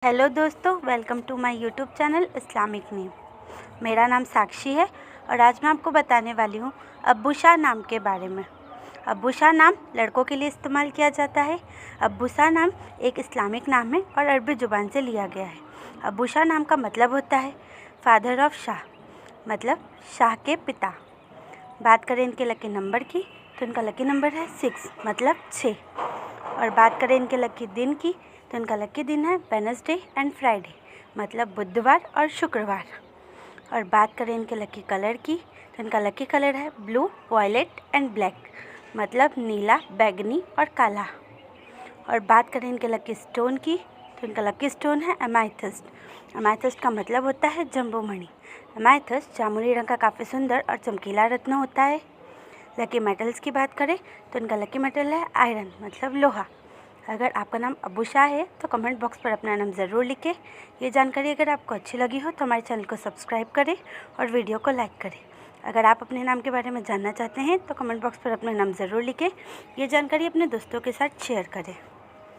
Hello दोस्तों, welcome to my YouTube channel Islamic name. मेरा नाम साक्षी है और आज मैं आपको बताने वाली हूँ अब्बू शाह नाम के बारे में। अब्बू शाह नाम लड़कों के लिए इस्तेमाल किया जाता है। अब्बू शाह नाम एक इस्लामिक नाम है और अरबी ज़ुबान से लिया गया है। अब्बू शाह नाम का मतलब होता है फादर ऑफ शाह, मतलब शाह के पिता। बात करें इनके लकी नंबर की तो इनका लकी नंबर है 6, मतलब 6। और बात करें इनके लकी दिन की तो इनका लकी दिन है वेडनेसडे एंड फ्राइडे, मतलब बुधवार और शुक्रवार। और बात करें इनके लकी कलर की तो इनका लकी कलर है ब्लू, वायलेट एंड ब्लैक, मतलब नीला, बैगनी और काला। और बात करें इनके लकी स्टोन की तो इनका लकी स्टोन है एमाइथिस्ट। एमाइथिस्ट का मतलब होता है जम्बू मणि। एमाइथिस्ट जामुनी रंग का काफ़ी सुंदर और चमकीला रत्न होता है। लकी मेटल्स की बात करें तो इनका लकी मेटल है आयरन, मतलब लोहा। अगर आपका नाम अब्बू शाह है तो कमेंट बॉक्स पर अपना नाम ज़रूर लिखें। ये जानकारी अगर आपको अच्छी लगी हो तो हमारे चैनल को सब्सक्राइब करें और वीडियो को लाइक करें। अगर आप अपने नाम के बारे में जानना चाहते हैं तो कमेंट बॉक्स पर अपना नाम ज़रूर लिखें। ये जानकारी अपने दोस्तों के साथ शेयर करें।